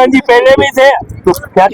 हनुमान जी पहले भी थे तो क्या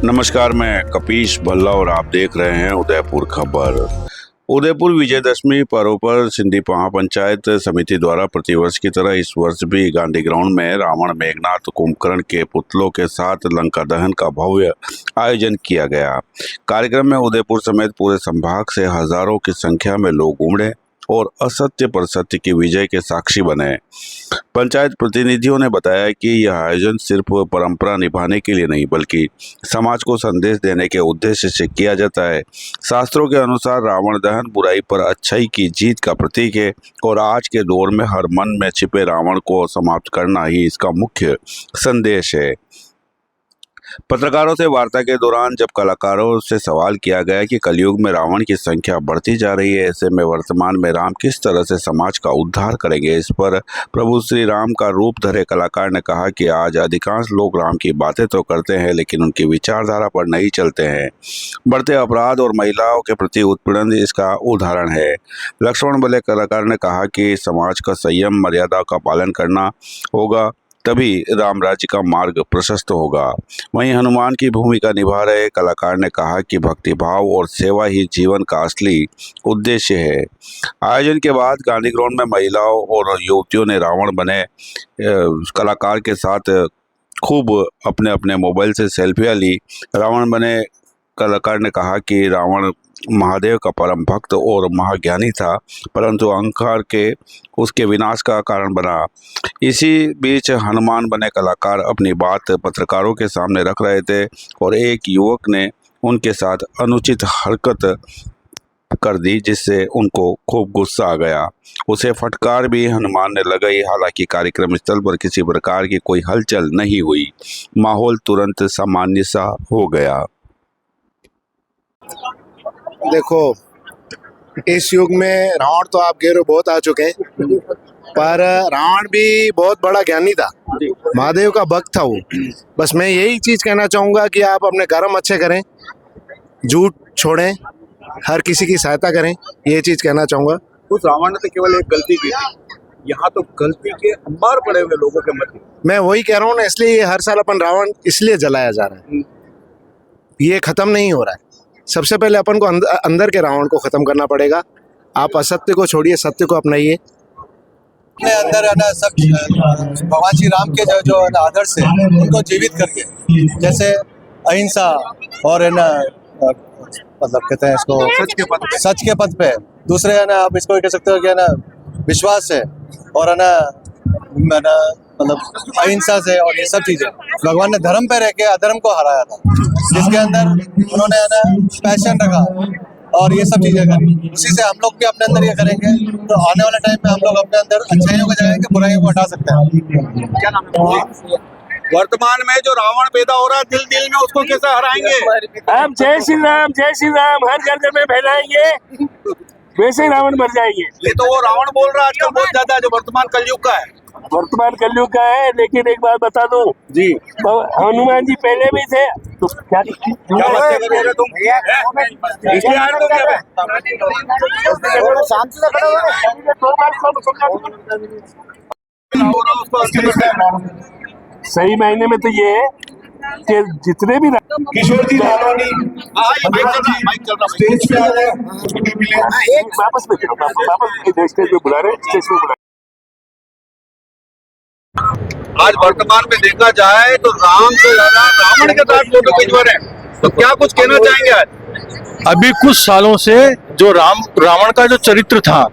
नमस्कार, मैं कपीश भल्ला और आप देख रहे हैं उदयपुर खबर। उदयपुर विजयदशमी पर्व पर सिंदीपहा पंचायत समिति द्वारा प्रतिवर्ष की तरह इस वर्ष भी गांधी ग्राउंड में रावण, मेघनाथ, कुंभकर्ण के पुतलों के साथ लंका दहन का भव्य आयोजन किया गया। कार्यक्रम में उदयपुर समेत पूरे संभाग से हजारों की संख्या में लोग उमड़े और असत्य पर सत्य की विजय के साक्षी बने। पंचायत प्रतिनिधियों ने बताया कि यह आयोजन सिर्फ परंपरा निभाने के लिए नहीं बल्कि समाज को संदेश देने के उद्देश्य से किया जाता है। शास्त्रों के अनुसार रावण दहन बुराई पर अच्छाई की जीत का प्रतीक है और आज के दौर में हर मन में छिपे रावण को समाप्त करना ही इसका मुख्य संदेश है। पत्रकारों से वार्ता के दौरान जब कलाकारों से सवाल किया गया कि कलयुग में रावण की संख्या बढ़ती जा रही है, ऐसे में वर्तमान में राम किस तरह से समाज का उद्धार करेंगे, इस पर प्रभु श्री राम का रूप धरे कलाकार ने कहा कि आज अधिकांश लोग राम की बातें तो करते हैं लेकिन उनकी विचारधारा पर नहीं चलते हैं। बढ़ते अपराध और महिलाओं के प्रति उत्पीड़न इसका उदाहरण है। लक्ष्मण बले कलाकार ने कहा कि समाज का संयम, मर्यादा का पालन करना होगा, तभी राम राज्य का मार्ग प्रशस्त होगा। वहीं हनुमान की भूमिका निभा रहे कलाकार ने कहा कि भक्तिभाव और सेवा ही जीवन का असली उद्देश्य है। आयोजन के बाद गांधी ग्राउंड में महिलाओं और युवतियों ने रावण बने कलाकार के साथ खूब अपने अपने मोबाइल से सेल्फियां ली। रावण बने कलाकार ने कहा कि रावण महादेव का परम भक्त और महाज्ञानी था, परंतु अहंकार के उसके विनाश का कारण बना। इसी बीच हनुमान बने कलाकार अपनी बात पत्रकारों के सामने रख रहे थे और एक युवक ने उनके साथ अनुचित हरकत कर दी जिससे उनको खूब गुस्सा आ गया। उसे फटकार भी हनुमान ने लगाई। हालांकि कार्यक्रम स्थल पर किसी प्रकार की कोई हलचल नहीं हुई। माहौल तुरंत सामान्य सा हो गया। देखो, इस युग में रावण तो आप कह रहे हो बहुत आ चुके हैं, पर रावण भी बहुत बड़ा ज्ञानी था, महादेव का भक्त था वो। बस मैं यही चीज कहना चाहूंगा कि आप अपने कर्म अच्छे करें, झूठ छोड़ें, हर किसी की सहायता करें, ये चीज कहना चाहूंगा। उस रावण ने तो केवल एक गलती की थी, यहाँ तो गलती के अंबार पड़े हुए लोगों के मध्य। मैं वही कह रहा हूँ ना, इसलिए ये हर साल अपन रावण इसलिए जलाया जा रहा है, ये खत्म नहीं हो रहा है। सबसे पहले अपन को अंदर के रावण को खत्म करना पड़ेगा। आप असत्य को छोड़िए, सत्य को अपनाइए। अपने अंदर है ना सब भगवान श्री राम के जो आदर्श है उनको जीवित करके, जैसे अहिंसा और है ना मतलब कहते हैं इसको सच के पथ पे। दूसरे है ना आप इसको कह सकते हो कि है ना विश्वास है और है ना मतलब अहिंसा से, और ये सब चीजें भगवान ने धर्म पे रह के अधर्म को हराया था, जिसके अंदर उन्होंने है ना पैशन रखा और ये सब चीजें करी। उसी से हम लोग भी अपने अंदर ये करेंगे तो आने वाले टाइम में हम लोग अपने अंदर अच्छाइयों को जगाएंगे, बुराइयों को हटा सकते हैं। क्या नाम है? वर्तमान में जो रावण पैदा हो रहा है दिल दिल में, उसको कैसे हराएंगे? हम जय श्री राम हर घर घर में फैलाएंगे, वैसे ही रावण मर जाएंगे। ये तो वो रावण बोल रहा है आजकल बहुत ज्यादा, जो वर्तमान कलयुग का है। वर्तमान कलयुग का है, लेकिन एक बात बता दूं जी, हनुमान जी पहले भी थे तो क्या बातें कर रहे हो तुम? इसलिए आए तो क्या सही मायने में तो ये है कि जितने भी किशोर जी माइक चल रहा स्टेज पे आ रहे हैं, वापस स्टेज पे बुला रहे, स्टेज पे बुला। आज वर्तमान में देखा जाए तो राम से ज्यादा रावण के साथ फोटो खिंचवा रहे हैं, तो क्या कुछ कहना चाहेंगे आज? अभी कुछ सालों से जो रावण का जो चरित्र था,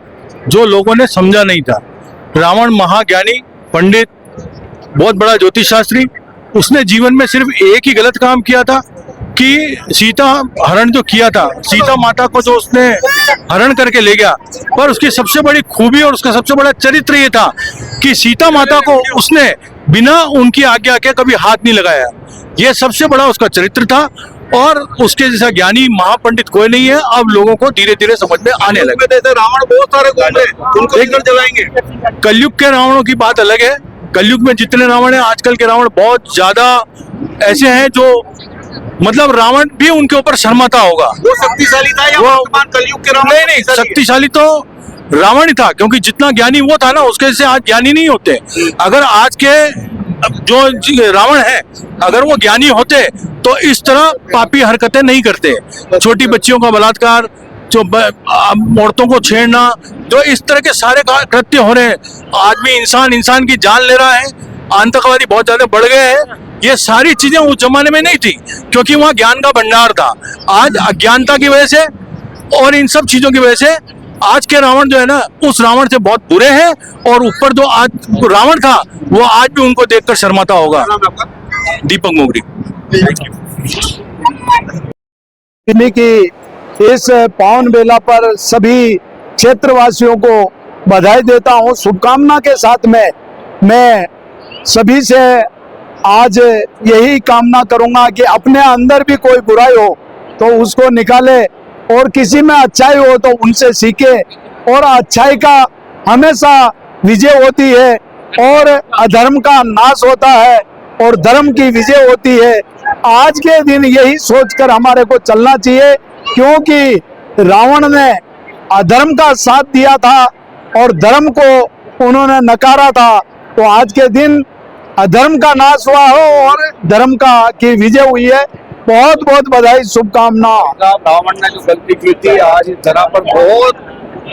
जो लोगों ने समझा नहीं था। रावण महाज्ञानी, पंडित, बहुत बड़ा ज्योतिष शास्त्री, उसने जीवन में सिर्फ एक ही गलत काम किया था कि सीता हरण जो किया था, सीता माता को जो उसने हरण करके ले गया, पर उसकी सबसे बड़ी खूबी और उसका सबसे बड़ा चरित्र ये था कि सीता माता को उसने बिना उनकी आज्ञा के कभी हाथ नहीं लगाया। ये सबसे बड़ा उसका चरित्र था और उसके जैसा ज्ञानी महापंडित कोई नहीं है। अब लोगों को धीरे धीरे समझ में आने लगे। रावण बहुत सारे घूम रहे, उनको लेकर जलाएंगे। कलयुग के रावणों की बात अलग है। कलयुग में जितने रावण हैं, आजकल के रावण बहुत ज्यादा ऐसे हैं जो मतलब रावण भी उनके ऊपर शर्माता होगा। वो शक्तिशाली था या वो- वर्तमान कलयुग के रावण नहीं, शक्तिशाली तो रावण ही था, क्योंकि जितना ज्ञानी वो था ना, उसके से आज ज्ञानी नहीं होते। अगर आज के जो रावण है, अगर वो ज्ञानी होते तो इस तरह पापी हरकतें नहीं करते। छोटी बच्चियों का बलात्कार, जो औरतों को छेड़ना, जो इस तरह के सारे कृत्य हो रहे हैं, आदमी इंसान की जान ले रहा है, आतंकवादी बहुत ज्यादा बढ़ गए हैं, ये सारी चीजें उस जमाने में नहीं थी, क्योंकि वहाँ ज्ञान का भंडार था। आज अज्ञानता की वजह से और इन सब चीजों की वजह से आज के रावण जो है ना, उस रावण से बहुत बुरे हैं, और ऊपर जो आज रावण था वो आज भी उनको देखकर शर्माता होगा। दीपक मोगरी। की इस पावन बेला पर सभी क्षेत्रवासियों को बधाई देता हूं। शुभकामना के साथ में मैं सभी से आज यही कामना करूंगा कि अपने अंदर भी कोई बुराई हो तो उसको निकाले, और किसी में अच्छाई हो तो उनसे सीखे, और अच्छाई का हमेशा विजय होती है और अधर्म का नाश होता है और धर्म की विजय होती है। आज के दिन यही सोचकर हमारे को चलना चाहिए, क्योंकि रावण ने अधर्म का साथ दिया था और धर्म को उन्होंने नकारा था। तो आज के दिन अधर्म का नाश हुआ हो और धर्म का की विजय हुई है। बहुत बहुत बधाई, शुभकामना। रावण ने जो गलती की थी आज इस धरा पर बहुत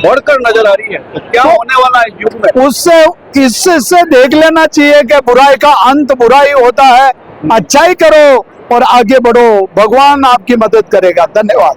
बढ़कर नजर आ रही है, तो क्या होने वाला है युग में? उससे इससे देख लेना चाहिए कि बुराई का अंत बुराई होता है। अच्छाई करो और आगे बढ़ो, भगवान आपकी मदद करेगा। धन्यवाद।